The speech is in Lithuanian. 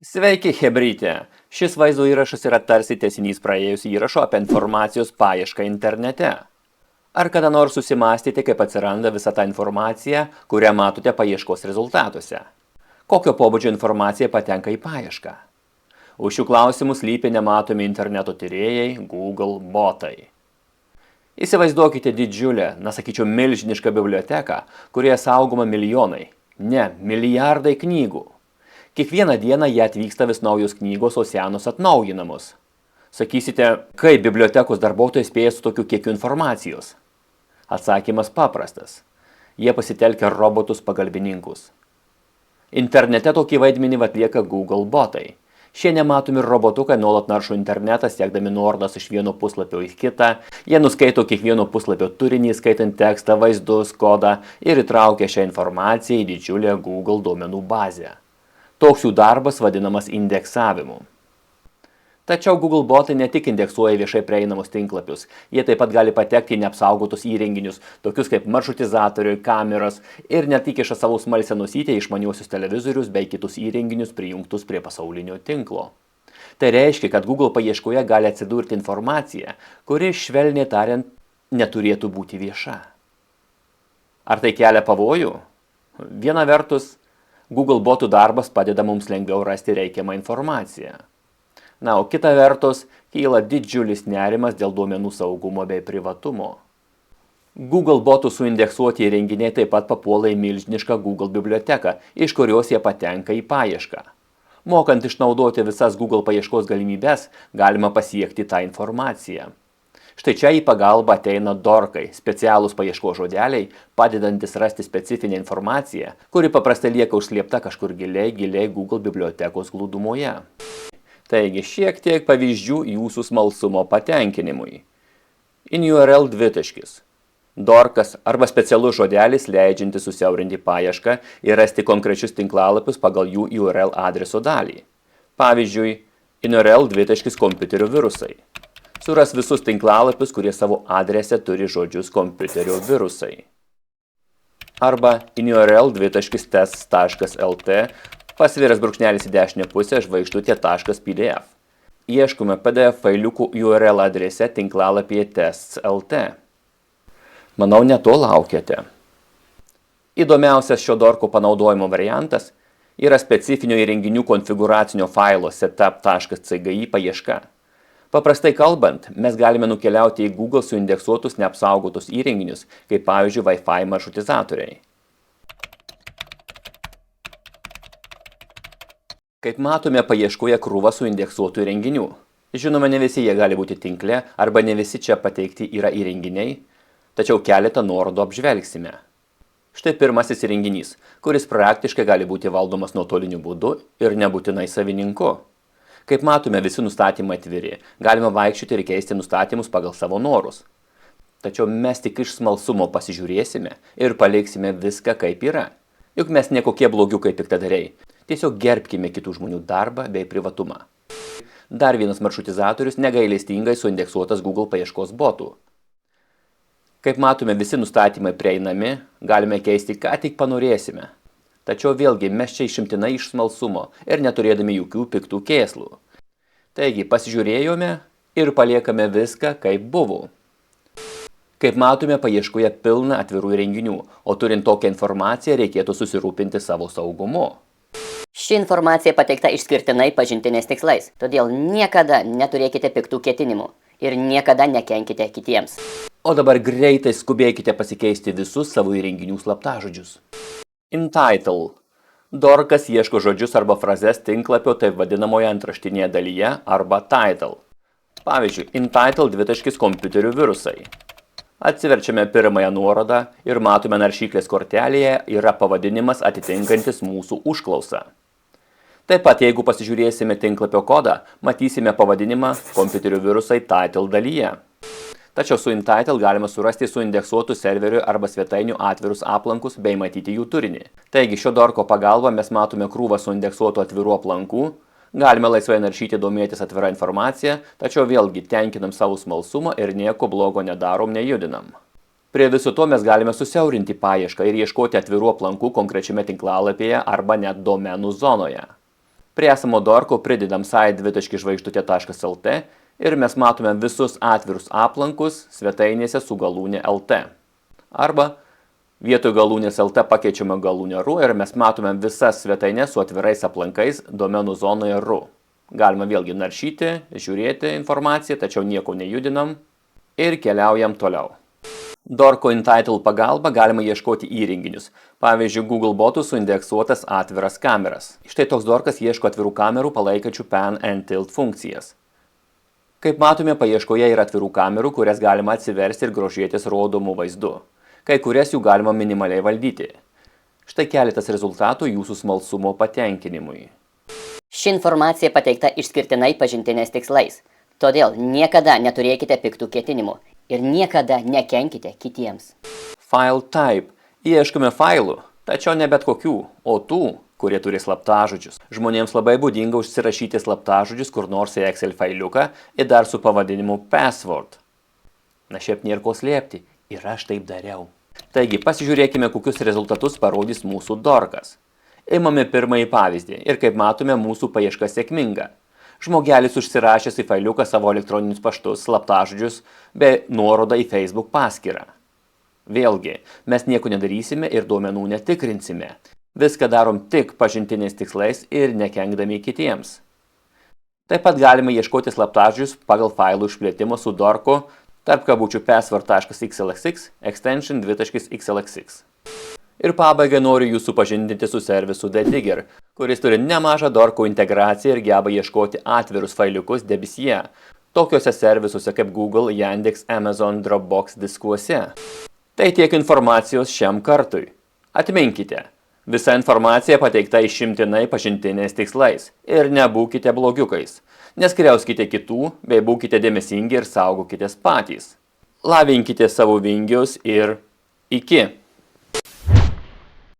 Sveiki, chebryte! Šis vaizdo įrašas yra tarsi tęsinys praėjusio įrašo apie informacijos paiešką internete. Ar kada nors susimąstėte, kaip atsiranda visa ta informacija, kurią matote paieškos rezultatuose? Kokio pobūdžio informacija patenka į paiešką? Už šių klausimų slypi nematomi interneto tyrėjai, Google botai. Įsivaizduokite didžiulę, sakyčiau, milžinišką biblioteką, kurioje saugoma milijonai, milijardai knygų. Kiekvieną dieną jie atvyksta vis naujos knygos, o senos atnaujinamos. Sakysite, kaip bibliotekos darbuotojai spėja su tokiu kiekiu informacijos? Atsakymas paprastas. Jie pasitelkia robotus pagalbininkus. Internete tokį vaidmenį atlieka Google botai. Šie nematomi robotukai nuolat naršo internetą, siekdami nuorodas iš vieno puslapio į kitą. Jie nuskaito kiekvieno puslapio turinį, skaitant tekstą, vaizdus, kodą ir įtraukia šią informaciją į didžiulę Google duomenų bazę. Toks jų darbas vadinamas indeksavimu. Tačiau Google botai ne tik indeksuoja viešai prieinamus tinklapius, jie taip pat gali patekti į neapsaugotus įrenginius, tokius kaip maršrutizatoriai, kameros ir net įkiša savo smalsią nosytę į išmaniuosius televizorius bei kitus įrenginius prijungtus prie pasaulinio tinklo. Tai reiškia, kad Google paieškoje gali atsidurti informacija, kuri, švelniai tariant, neturėtų būti vieša. Ar tai kelia pavojų? Viena vertus, Google botų darbas padeda mums lengviau rasti reikiamą informaciją. O kita vertus, kyla didžiulis nerimas dėl duomenų saugumo bei privatumo. Google botų suindeksuoti įrenginiai taip pat papuola į milžinišką Google biblioteką, iš kurios jie patenka į paiešką. Mokant išnaudoti visas Google paieškos galimybes, galima pasiekti tą informaciją. Štai čia į pagalbą ateina dorkai, specialūs paieškos žodeliai, padedantis rasti specifinę informaciją, kuri paprastai lieka užslėpta kažkur giliai Google bibliotekos glūdumoje. Taigi šiek tiek pavyzdžių jūsų smalsumo patenkinimui. InURL dvitaškis. Dorkas arba specialus žodelis leidžiantis susiaurinti paiešką ir rasti konkrečius tinklalapius pagal jų URL adreso dalį. Pavyzdžiui, InURL dvitaškis kompiuterio virusai. Suras visus tinklalapius, kurie savo adrese turi žodžius kompiuterio virusai. Arba InURL dvitaškis test.lt pasviras brūkšnelis į dešinę pusę žvaigždutė.pdf. Ieškome PDF failiukų URL adrese tinklalapyje tests.lt. Manau, ne to laukiate. Įdomiausias šio dorko panaudojimo variantas yra specifinio įrenginių konfiguracinio failo setup.cgi paieška. Paprastai kalbant, mes galime nukeliauti į Google suindeksuotus neapsaugotus įrenginius, kaip pavyzdžiui Wi-Fi maršrutizatoriai. Kaip matome, paieškoje krūva suindeksuotų įrenginių. Žinoma, ne visi jie gali būti tinkle, arba ne visi čia pateikti yra įrenginiai, tačiau keletą nuorodų apžvelgsime. Štai pirmasis įrenginys, kuris praktiškai gali būti valdomas nuotoliniu būdu ir nebūtinai savininku. Kaip matome, visi nustatymai atviri, galima vaikščioti ir keisti nustatymus pagal savo norus. Tačiau mes tik iš smalsumo pasižiūrėsime ir paliksime viską kaip yra. Juk mes nekokie blogiukai piktadariai, tiesiog gerbkime kitų žmonių darbą bei privatumą. Dar vienas maršrutizatorius negailestingai suindeksuotas Google paieškos botų. Kaip matome, visi nustatymai prieinami, galime keisti ką tik panorėsime. Tačiau vėlgi mes čia išimtinai iš smalsumo ir neturėdami jokių piktų kėslų. Taigi pasižiūrėjome ir paliekame viską kaip buvo. Kaip matome, paieškoje pilna atvirų įrenginių, o turint tokią informaciją reikėtų susirūpinti savo saugumu. Ši informacija pateikta išskirtinai pažintinės tikslais, todėl niekada neturėkite piktų ketinimų ir niekada nekenkite kitiems. O dabar greitai skubėkite pasikeisti visus savo įrenginių slaptažodžius. InTitle. Dorkas ieško žodžius arba frazes tinklapio taip vadinamoje antraštinėje dalyje arba title. Pavyzdžiui, InTitle dvitaškis kompiuterių virusai. Atsiverčiame pirmąją nuorodą ir matome naršyklės kortelėje yra pavadinimas atitinkantis mūsų užklausą. Taip pat, jeigu pasižiūrėsime tinklapio kodą, matysime pavadinimą kompiuterių virusai title dalyje. Tačiau su InTitle galima surasti suindeksuotų serverių arba svetainių atvirus aplankus bei matyti jų turinį. Taigi šio dorko pagalba mes matome krūvą suindeksuotų atvirų aplankų, galime laisvai naršyti domėtis atvirą informaciją, tačiau vėlgi tenkinam savo smalsumą ir nieko blogo nedarom, nejudinam. Prie viso to mes galime susiaurinti paiešką ir ieškoti atvirų aplankų konkrečiame tinklalapyje arba net domenų zonoje. Prie esamo dorko pridedam site2.žvaigždutė.lt ir mes matome visus atvirus aplankus svetainėse su galūnė LT. Arba vietoj galūnės LT pakeičiame galūnę RU ir mes matome visas svetainės su atvirais aplankais domenų zonoje RU. Galima vėlgi naršyti, žiūrėti informaciją, tačiau nieko nejudinam ir keliaujam toliau. Dorko Entitle pagalba galima ieškoti įrenginius, pavyzdžiui, Google botų suindeksuotas atviras kameras. Štai toks dorkas ieško atvirų kamerų palaikančių pan and tilt funkcijas. Kaip matome, paieškoje yra atvirų kamerų, kurias galima atsiversti ir grožėtis rodomų vaizdu. Kai kurias jų galima minimaliai valdyti. Štai keletas rezultatų jūsų smalsumo patenkinimui. Ši informacija pateikta išskirtinai pažintinės tikslais. Todėl niekada neturėkite piktų ketinimų ir niekada nekenkite kitiems. File type. Ieškome failų, tačiau ne bet kokių, o tų, kurie turi slaptažodžius. Žmonėms labai būdinga užsirašyti slaptažodžius kur nors į Excel failiuką ir dar su pavadinimu password. Na šiaip nėra ko slėpti, ir aš taip dariau. Taigi, pasižiūrėkime, kokius rezultatus parodys mūsų dorkas. Imame pirmąjį pavyzdį ir kaip matome, mūsų paieška sėkminga. Žmogelis užsirašęs į failiuką savo elektroninius paštus, slaptažodžius bei nuorodą į Facebook paskyrą. Vėlgi, mes nieko nedarysime ir duomenų netikrinsime. Viską darom tik pažintiniais tikslais ir nekenkdami kitiems. Taip pat galime ieškoti slaptažodžius pagal failų išplėtimo su dorku tarp kabučių password.xlsx extension 2.xlsx. Ir pabaigai noriu jūs supažindinti su servisu The Digger, kuris turi nemažą dorko integraciją ir geba ieškoti atvirus failiukus debesyje, tokiuose servisuose kaip Google, Yandex, Amazon, Dropbox diskuose. Tai tiek informacijos šiam kartui. Atminkite, visa informacija pateikta išimtinai pažintiniais tikslais ir nebūkite blogiukais. Neskriauskite kitų, bei būkite dėmesingi ir saugokitės patys. Lavinkite savo vingius ir iki.